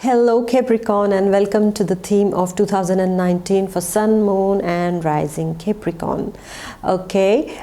Hello Capricorn, and welcome to the theme of 2019 for Sun, Moon and Rising Capricorn. Okay,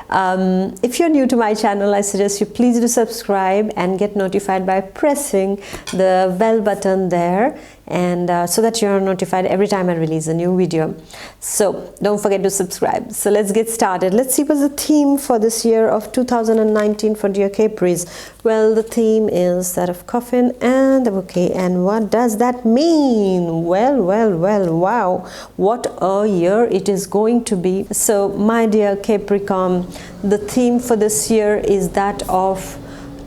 if you're new to my channel, I suggest you please do subscribe and get notified by pressing the bell button there, and so that you're notified every time I release a new video. So don't forget to subscribe. So let's get started. Let's see what's the theme for this year of 2019 for dear Capris. Well, the theme is that of coffin and the bouquet. And what does that mean? Well, wow, what a year it is going to be. So my dear Capricorn, the theme for this year is that of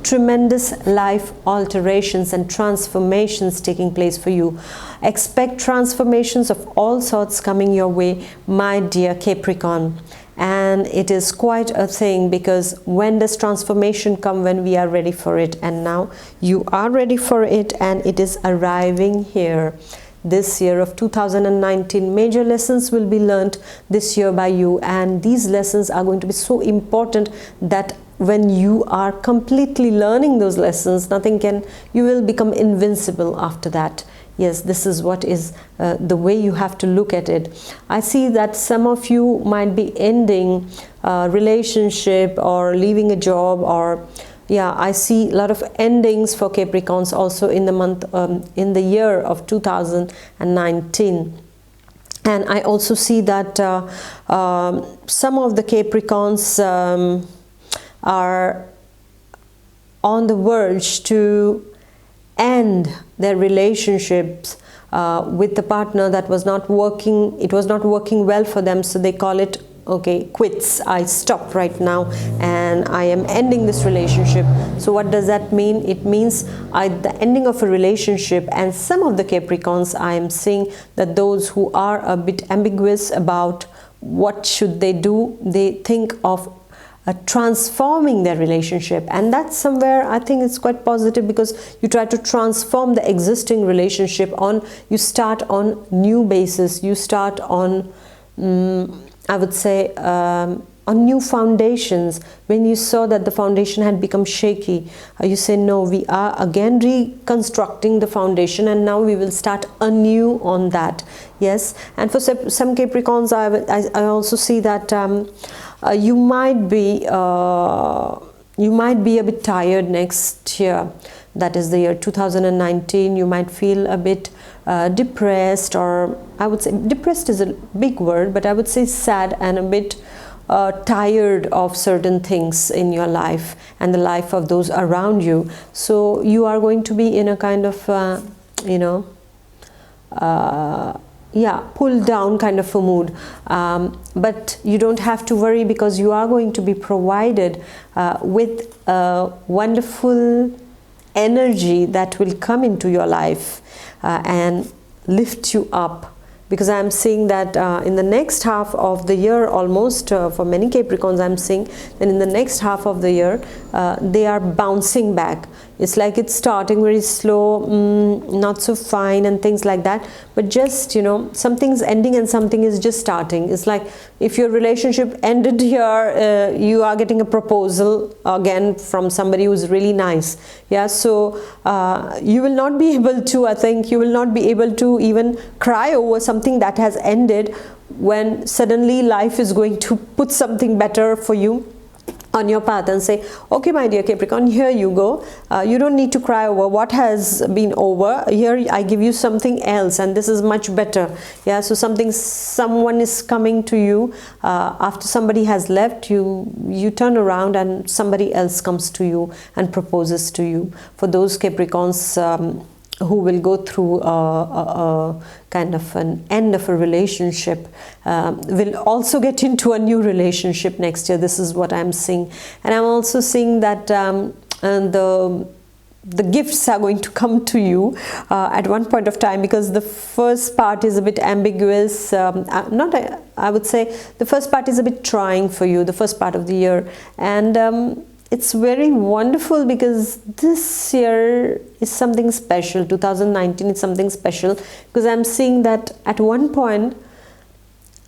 tremendous life alterations and transformations taking place for you. Expect transformations of all sorts coming your way, my dear Capricorn. And it is quite a thing, because when does transformation come? When we are ready for it. And now you are ready for it, and it is arriving here. This year of 2019, major lessons will be learned this year by you, and these lessons are going to be so important that when you are completely learning those lessons, you will become invincible after that. Yes, this is what is the way you have to look at it. I see that some of you might be ending a relationship or leaving a job, or yeah, I see a lot of endings for Capricorns also in the year of 2019. And I also see that some of the Capricorns are on the verge to end their relationships with the partner that was not working. It was not working well for them, so they call it, okay, quits. I stop right now and I am ending this relationship. So what does that mean? It means the ending of a relationship. And some of the Capricorns, I am seeing that those who are a bit ambiguous about what should they do, they think of transforming their relationship. And that's somewhere I think it's quite positive, because you try to transform the existing relationship you start on new basis, you start on I would say on new foundations. When you saw that the foundation had become shaky, you say, no, we are again reconstructing the foundation, and now we will start anew on that. Yes. And for some Capricorns, I also see that you might be a bit tired next year. That is the year 2019. You might feel a bit depressed, or I would say depressed is a big word, but I would say sad and a bit tired of certain things in your life and the life of those around you. So you are going to be in a kind of pull down kind of a mood, but you don't have to worry, because you are going to be provided with a wonderful energy that will come into your life and lift you up. Because I'm seeing that in the next half of the year, almost for many Capricorns, I'm seeing that in the next half of the year they are bouncing back. It's like it's starting very slow, not so fine and things like that, but just, something's ending and something is just starting. It's like if your relationship ended here, you are getting a proposal again from somebody who's really nice. Yeah, so you will not be able to, I think you will not be able to even cry over something that has ended, when suddenly life is going to put something better for you on your path and say, okay, my dear Capricorn, here you go. You don't need to cry over what has been over. Here I give you something else, and this is much better. Yeah, so someone is coming to you after somebody has left. You turn around and somebody else comes to you and proposes to you. For those Capricorns who will go through a kind of an end of a relationship, will also get into a new relationship next year. This is what I'm seeing. And I'm also seeing that the gifts are going to come to you at one point of time, because the first part is a bit ambiguous. I would say the first part is a bit trying for you, the first part of the year. And it's very wonderful, because this year is something special. 2019 is something special, because I'm seeing that at one point,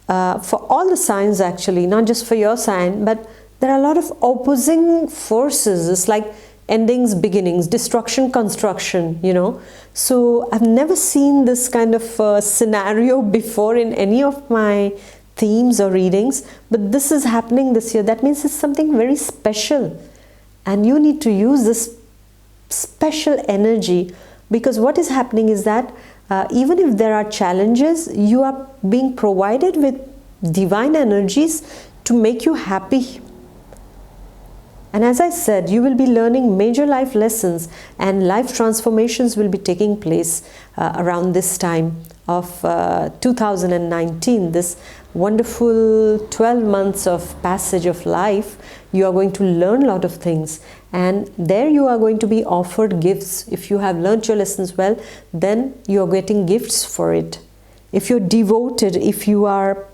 for all the signs actually, not just for your sign, but there are a lot of opposing forces. It's like endings, beginnings, destruction, construction, you know. So I've never seen this kind of scenario before in any of my themes or readings, but this is happening this year. That means it's something very special, and you need to use this special energy, because what is happening is that even if there are challenges, you are being provided with divine energies to make you happy. And as I said, you will be learning major life lessons, and life transformations will be taking place around this time of 2019, this wonderful 12 months of passage of life. You are going to learn a lot of things, and there you are going to be offered gifts. If you have learned your lessons well, then you are getting gifts for it. If you're devoted, if you are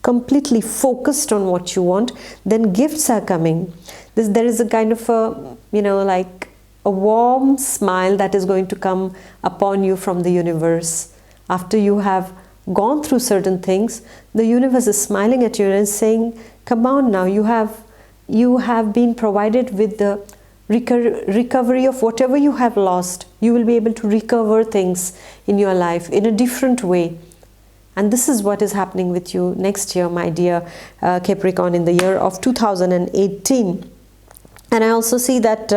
completely focused on what you want, then gifts are coming. There is a kind of a, you know, like a warm smile that is going to come upon you from the universe. After you have gone through certain things, the universe is smiling at you and saying, come on now, you have been provided with the recovery of whatever you have lost. You will be able to recover things in your life in a different way. And this is what is happening with you next year, my dear Capricorn, in the year of 2018. And I also see that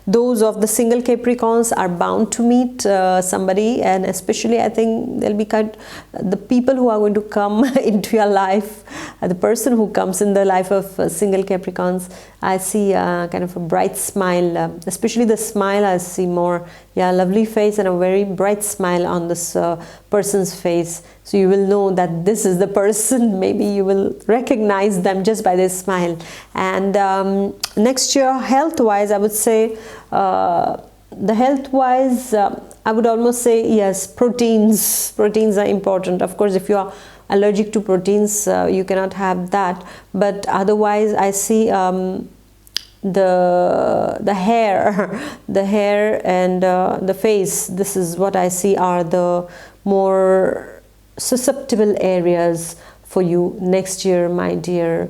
those of the single Capricorns are bound to meet somebody, and especially I think there'll be the people who are going to come into your life, the person who comes in the life of single Capricorns. I see kind of a bright smile, especially the smile. I see more, yeah, lovely face and a very bright smile on this person's face. So you will know that this is the person. Maybe you will recognize them just by their smile. And next year, health-wise, I would say, the health-wise, I would almost say, yes, proteins. Proteins are important. Of course, if you are allergic to proteins, you cannot have that. But otherwise, I see the hair, the hair and the face. This is what I see are the more susceptible areas for you next year, my dear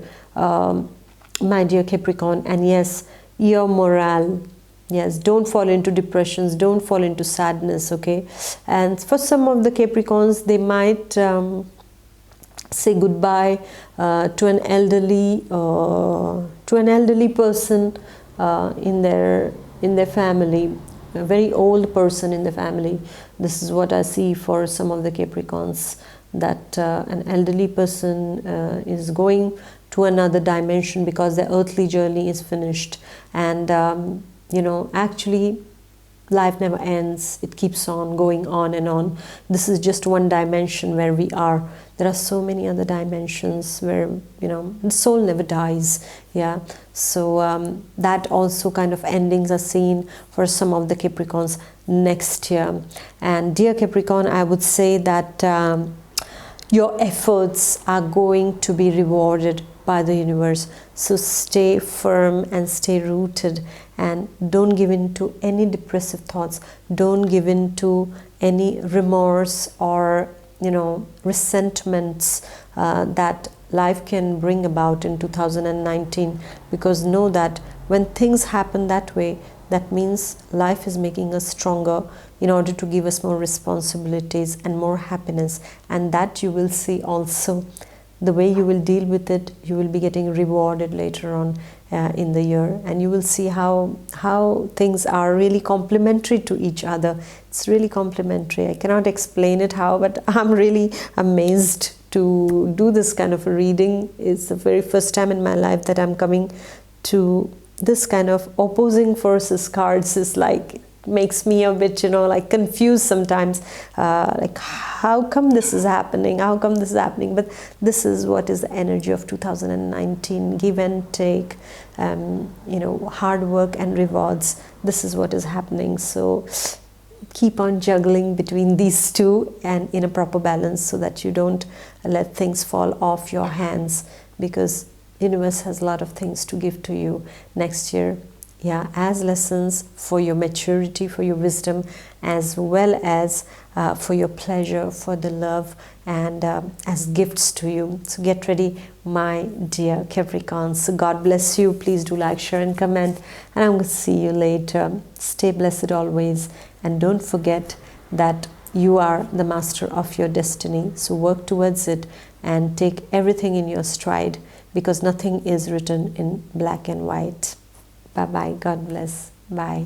Capricorn. And yes, your morale. Yes, don't fall into depressions, don't fall into sadness, okay? And for some of the Capricorns, they might say goodbye to an elderly person in their family, a very old person in the family. This is what I see for some of the Capricorns, that an elderly person is going to another dimension because their earthly journey is finished. And you know, actually life never ends. It keeps on going on and on. This is just one dimension where we are. There are so many other dimensions where, you know, the soul never dies. Yeah. So that also kind of endings are seen for some of the Capricorns next year. And dear Capricorn, I would say that your efforts are going to be rewarded by the universe. So stay firm and stay rooted, and don't give in to any depressive thoughts. Don't give in to any remorse or, you know, resentments that life can bring about in 2019, because know that when things happen that way, that means life is making us stronger in order to give us more responsibilities and more happiness. And that you will see also. The way you will deal with it, you will be getting rewarded later on in the year, and you will see how things are really complementary to each other. It's really complementary. I cannot explain it how, but I'm really amazed to do this kind of a reading. It's the very first time in my life that I'm coming to this kind of opposing forces cards. Is like, makes me a bit, you know, like confused sometimes, like how come this is happening, but this is what is the energy of 2019. Give and take, you know, hard work and rewards. This is what is happening. So keep on juggling between these two and in a proper balance, so that you don't let things fall off your hands, because universe has a lot of things to give to you next year yeah, as lessons for your maturity, for your wisdom, as well as for your pleasure, for the love, and as gifts to you. So get ready, my dear Capricorns. So God bless you. Please do like, share, and comment, and I'm going to see you later. Stay blessed always, and don't forget that you are the master of your destiny. So work towards it and take everything in your stride, because nothing is written in black and white. Bye bye. God bless. Bye.